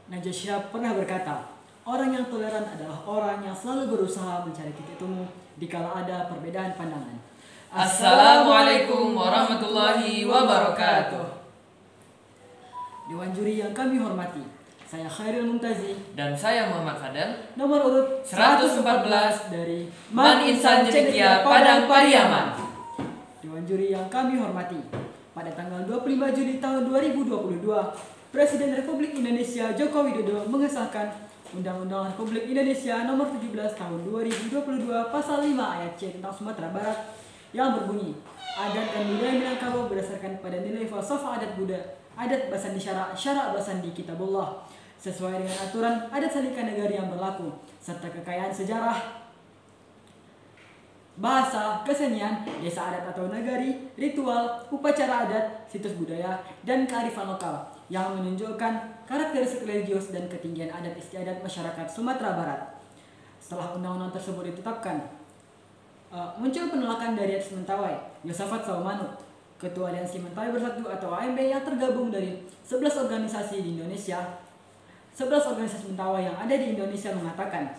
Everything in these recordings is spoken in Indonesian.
Najwa Shihab pernah berkata, orang yang toleran adalah orang yang selalu berusaha mencari titik temu dikala ada perbedaan pandangan. Assalamualaikum warahmatullahi wabarakatuh. Dewan juri yang kami hormati, saya Khairil Mumtazi Dan saya Muhammad Fadel, nomor urut 114 dari Man Insan Cendekia Padang Pariaman. Dewan juri yang kami hormati, pada tanggal 25 Juli tahun 2022, Presiden Republik Indonesia Joko Widodo mengesahkan Undang-Undang Republik Indonesia Nomor 17 Tahun 2022 Pasal 5 Ayat C tentang Sumatera Barat yang berbunyi, adat dan budaya Minangkabau berdasarkan pada nilai falsafah adat Basandi Syara Basandi Kitabullah, sesuai dengan aturan adat Salika Negari yang berlaku serta kekayaan sejarah, bahasa, kesenian, desa adat atau nagari, ritual, upacara adat, situs budaya, dan kearifan lokal yang menunjukkan karakteristik religius dan ketinggian adat istiadat masyarakat Sumatera Barat. Setelah undang-undang tersebut ditetapkan, muncul penolakan dari Etnis Mentawai, Yosafat Saumanu, Ketua Aliansi Mentawai Bersatu atau AMB yang tergabung dari 11 organisasi di Indonesia. 11 organisasi Mentawai yang ada di Indonesia mengatakan,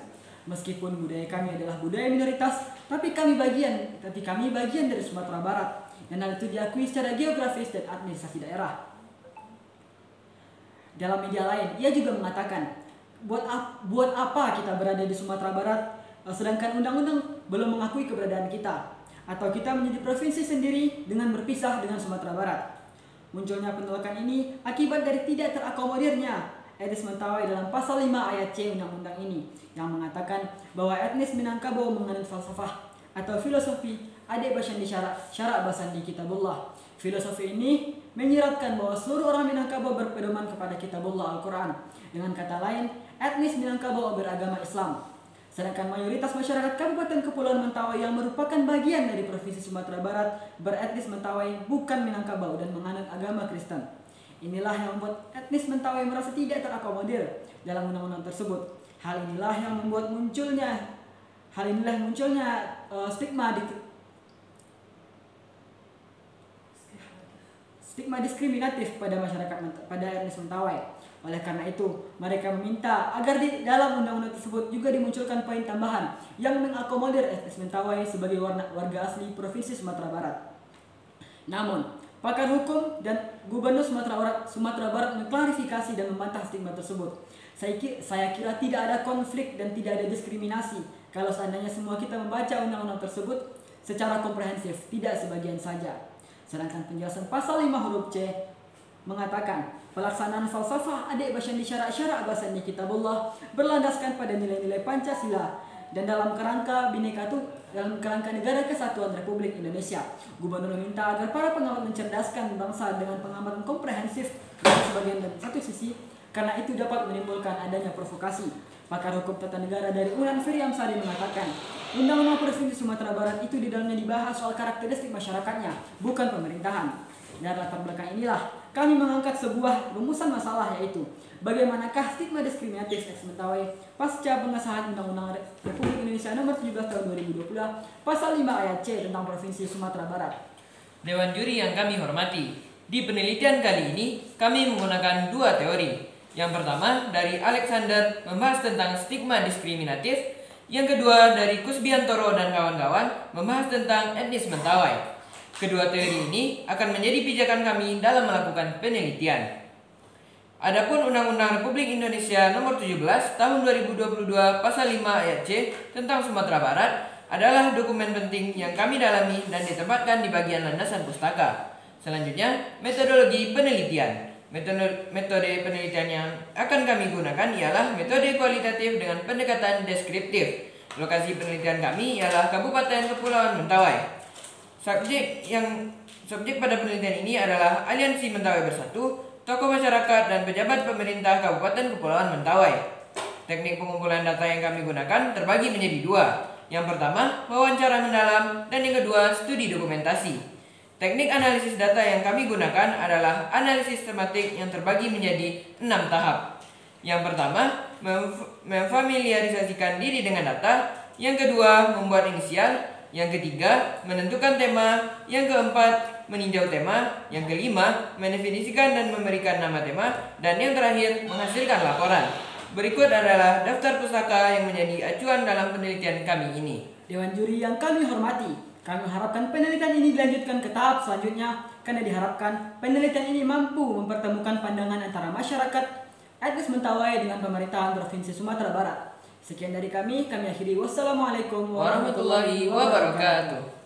meskipun budaya kami adalah budaya minoritas, tapi kami bagian dari Sumatera Barat, dan hal itu diakui secara geografis dan administrasi daerah. Dalam media lain, ia juga mengatakan, buat apa kita berada di Sumatera Barat, sedangkan undang-undang belum mengakui keberadaan kita, atau kita menjadi provinsi sendiri dengan berpisah dengan Sumatera Barat. Munculnya penolakan ini akibat dari tidak terakomodirnya etnis Mentawai dalam pasal 5 ayat C undang-undang ini, yang mengatakan bahwa etnis Minangkabau menganut falsafah atau filosofi Ade Basandi Syara Basandi Kitabullah. Filosofi ini menyiratkan bahwa seluruh orang Minangkabau berpedoman kepada Kitabullah Al-Quran. Dengan kata lain, etnis Minangkabau beragama Islam. Sedangkan mayoritas masyarakat Kabupaten Kepulauan Mentawai yang merupakan bagian dari Provinsi Sumatera Barat beretnis Mentawai bukan Minangkabau dan menganut agama Kristen. Inilah yang membuat etnis Mentawai merasa tidak terakomodir dalam undang-undang tersebut. Hal inilah yang munculnya stigma diskriminatif pada pada etnis Mentawai. Oleh karena itu, mereka meminta agar di dalam undang-undang tersebut juga dimunculkan poin tambahan yang mengakomodir etnis Mentawai sebagai warga asli Provinsi Sumatera Barat. Namun, pakar hukum dan Gubernur Sumatera Barat mengklarifikasi dan membantah stigma tersebut. Saya kira tidak ada konflik dan tidak ada diskriminasi kalau seandainya semua kita membaca undang-undang tersebut secara komprehensif, tidak sebagian saja. Sedangkan penjelasan pasal 5 huruf C mengatakan, pelaksanaan falsafah Ade Basandi Syara Basandi Kitabullah berlandaskan pada nilai-nilai Pancasila dan dalam kerangka negara kesatuan Republik Indonesia. Gubernur meminta agar para pengamat mencerdaskan bangsa dengan pengamatan komprehensif dari sebagian dan satu sisi, karena itu dapat menimbulkan adanya provokasi. Pakar hukum tata negara dari UNAN Firiam Sari mengatakan, Undang-Undang Provinsi Sumatera Barat itu di dalamnya dibahas soal karakteristik masyarakatnya, bukan pemerintahan. Dari latar belakang inilah kami mengangkat sebuah rumusan masalah, yaitu bagaimanakah stigma diskriminatif etnis Mentawai pasca pengesahan Undang-Undang Republik Indonesia Nomor 17 Tahun 2020 Pasal 5 Ayat C tentang Provinsi Sumatera Barat. Dewan juri yang kami hormati, di penelitian kali ini kami menggunakan dua teori. Yang pertama dari Alexander membahas tentang stigma diskriminatif. Yang kedua dari Kusbiantoro dan kawan-kawan membahas tentang etnis Mentawai. Kedua teori ini akan menjadi pijakan kami dalam melakukan penelitian. Adapun Undang-Undang Republik Indonesia Nomor 17 Tahun 2022 Pasal 5 Ayat C tentang Sumatera Barat adalah dokumen penting yang kami dalami dan ditempatkan di bagian landasan pustaka. Selanjutnya, metodologi penelitian. Metode penelitian yang akan kami gunakan ialah metode kualitatif dengan pendekatan deskriptif. Lokasi penelitian kami ialah Kabupaten Kepulauan Mentawai. Subjek pada penelitian ini adalah Aliansi Mentawai Bersatu, tokoh masyarakat, dan pejabat pemerintah Kabupaten Kepulauan Mentawai. Teknik pengumpulan data yang kami gunakan terbagi menjadi dua. Yang pertama, wawancara mendalam, dan yang kedua, studi dokumentasi. Teknik analisis data yang kami gunakan adalah analisis tematik yang terbagi menjadi 6 tahap. Yang pertama, memfamiliarisasikan diri dengan data. Yang kedua, membuat inisial. Yang ketiga, menentukan tema. Yang keempat, meninjau tema. Yang kelima, mendefinisikan dan memberikan nama tema. Dan yang terakhir, menghasilkan laporan. Berikut adalah daftar pustaka yang menjadi acuan dalam penelitian kami ini. Dewan juri yang kami hormati, kami harapkan penelitian ini dilanjutkan ke tahap selanjutnya karena diharapkan penelitian ini mampu mempertemukan pandangan antara masyarakat etnis Mentawai dengan pemerintahan Provinsi Sumatera Barat. Sekian dari kami akhiri. Wassalamualaikum Warahmatullahi wabarakatuh.